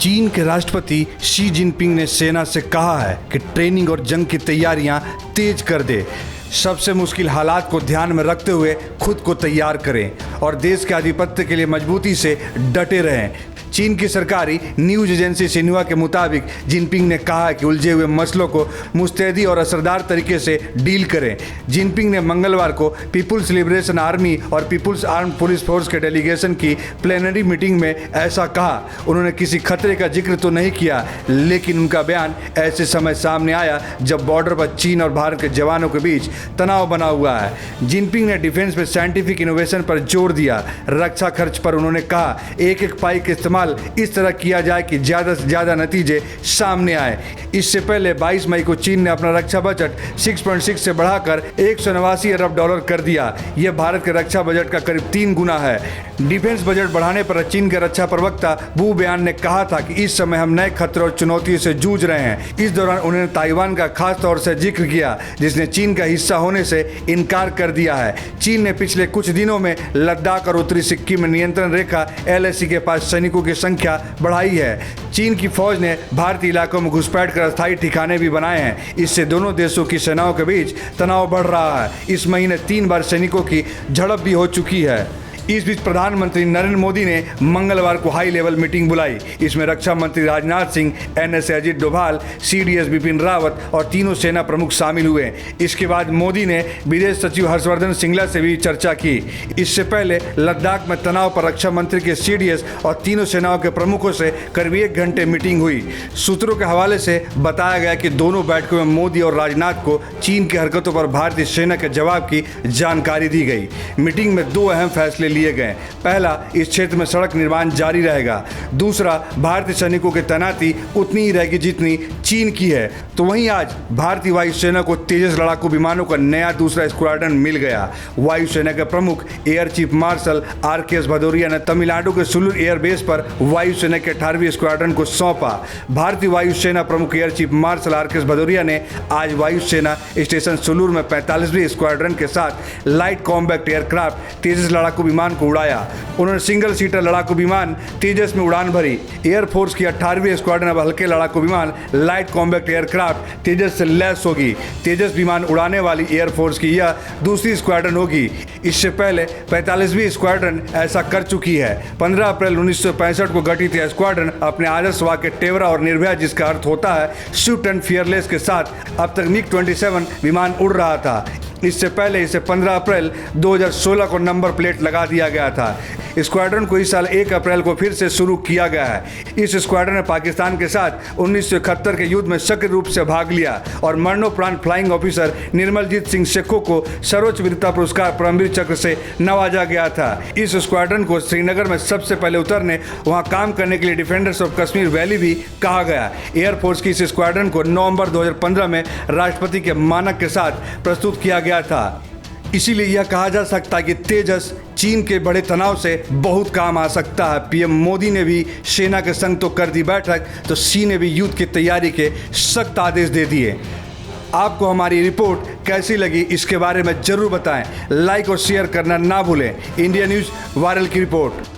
चीन के राष्ट्रपति शी जिनपिंग ने सेना से कहा है कि ट्रेनिंग और जंग की तैयारियां तेज कर दे, सबसे मुश्किल हालात को ध्यान में रखते हुए खुद को तैयार करें और देश के आधिपत्य के लिए मजबूती से डटे रहें। चीन की सरकारी न्यूज एजेंसी सिन्हुआ के मुताबिक जिनपिंग ने कहा कि उलझे हुए मसलों को मुस्तैदी और असरदार तरीके से डील करें। जिनपिंग ने मंगलवार को पीपुल्स लिबरेशन आर्मी और पीपुल्स आर्म्ड पुलिस फोर्स के डेलीगेशन की प्लेनरी मीटिंग में ऐसा कहा। उन्होंने किसी खतरे का जिक्र तो नहीं किया, लेकिन उनका बयान ऐसे समय सामने आया जब बॉर्डर पर चीन और भारत के जवानों के बीच तनाव बना हुआ है। जिनपिंग ने डिफेंस में साइंटिफिक इनोवेशन पर जोर दिया। रक्षा खर्च पर उन्होंने कहा, एक एक पाई के इस्तेमाल इस तरह किया जाए कि ज़्यादा से ज़्यादा नतीजे सामने आए। इससे पहले 22 मई को चीन ने अपना रक्षा बजट 6.6 से बढ़ाकर $189 अरब कर दिया। यह भारत के रक्षा बजट का करीब 3 गुना है। डिफेंस बजट बढ़ाने पर चीन के रक्षा प्रवक्ता वू बियान ने कहा था कि इस समय हम नए खतरों और चुनौतियों से जूझ रहे हैं। इस दौरान उन्होंने ताइवान का खास तौर से जिक्र किया, जिसने चीन का हिस्सा होने से इनकार कर दिया है। चीन ने पिछले कुछ दिनों में लद्दाख और उत्तरी सिक्किम में नियंत्रण रेखा LAC के पास सैनिकों की संख्या बढ़ाई है। चीन की फौज ने भारतीय इलाकों में घुसपैठ कर अस्थायी ठिकाने भी बनाए हैं। इससे दोनों देशों की सेनाओं के बीच तनाव बढ़ रहा है। इस महीने 3 बार सैनिकों की झड़प भी हो चुकी है। इस बीच प्रधानमंत्री नरेंद्र मोदी ने मंगलवार को हाई लेवल मीटिंग बुलाई। इसमें रक्षा मंत्री राजनाथ सिंह, NSA अजित डोभाल, CDS बिपिन रावत और तीनों सेना प्रमुख शामिल हुए। इसके बाद मोदी ने विदेश सचिव हर्षवर्धन श्रृंगला से भी चर्चा की। इससे पहले लद्दाख में तनाव पर रक्षा मंत्री के CDS और तीनों सेनाओं के प्रमुखों से करीब 1 घंटे मीटिंग हुई। सूत्रों के हवाले से बताया गया कि दोनों बैठकों में मोदी और राजनाथ को चीन की हरकतों पर भारतीय सेना के जवाब की जानकारी दी गई। मीटिंग में 2 अहम फैसले लिए गए। पहला, इस क्षेत्र में सड़क निर्माण जारी रहेगा। दूसरा, भारतीय सैनिकों की तैनाती उतनी ही रहेगी जितनी चीन की है। तो वहीं आज भारतीय वायुसेना को तेजस लड़ाकू विमानों का नया दूसरा स्क्वाड्रन मिल गया। वायुसेना के प्रमुख air chief marshal RKS Bhadauria ने तमिलनाडु के सुलूर एयरबेस पर वायुसेना के 18वीं स्क्वाड्रन को सौंपा। भारतीय वायुसेना प्रमुख air chief marshal RKS Bhadauria ने आज वायुसेना स्टेशन सुलूर में 45वीं स्क्वाड्रन के साथ लाइट कॉम्बैक्ट एयरक्राफ्ट तेजस लड़ाकू विमान को उड़ाया। उन्होंने सिंगल सीटर लड़ाकू विमान तेजस में उड़ान भरी। एयरफोर्स की 18वीं स्क्वाड्रन अब हल्के लड़ाकू विमान लाइट कॉम्बैक्ट एयरक्राफ्ट तेजस से लैस होगी। तेजस विमान उड़ाने वाली एयरफोर्स की यह दूसरी स्क्वाड्रन होगी। इससे पहले 45वीं स्क्वाड्रन ऐसा कर चुकी है। 15 अप्रैल 1965 को गठित यह स्क्वाड्रन अपने आदर्श वाक्य टेवरा और निर्भया, जिसका अर्थ होता है स्विफ्ट एंड फियरलेस, के साथ अब तक MiG-27 विमान उड़ रहा था। इससे पहले इसे 15 अप्रैल 2016 को नंबर प्लेट लगा दिया गया था। स्क्वाड्रन को इस साल 1 अप्रैल को फिर से शुरू किया गया है। इस स्क्वाड्रन ने पाकिस्तान के साथ 1971 के युद्ध में सक्रिय रूप से भाग लिया और मरणोपरांत फ्लाइंग ऑफिसर निर्मलजीत सिंह सेखों को सर्वोच्च वीरता पुरस्कार परमवीर चक्र से नवाजा गया था। इस स्क्वाड्रन को श्रीनगर में सबसे पहले उतरने, वहां काम करने के लिए डिफेंडर्स ऑफ कश्मीर वैली भी कहा गया। एयरफोर्स की इस स्क्वाड्रन को नवंबर 2015 में राष्ट्रपति के मानक के साथ प्रस्तुत किया गया था। इसीलिए यह कहा जा सकता है कि तेजस चीन के बड़े तनाव से बहुत काम आ सकता है। PM मोदी ने भी सेना के संग तो कर दी बैठक, तो शी ने भी युद्ध की तैयारी के सख्त आदेश दे दिए। आपको हमारी रिपोर्ट कैसी लगी, इसके बारे में जरूर बताएं। लाइक और शेयर करना ना भूलें। इंडिया न्यूज़ वायरल की रिपोर्ट।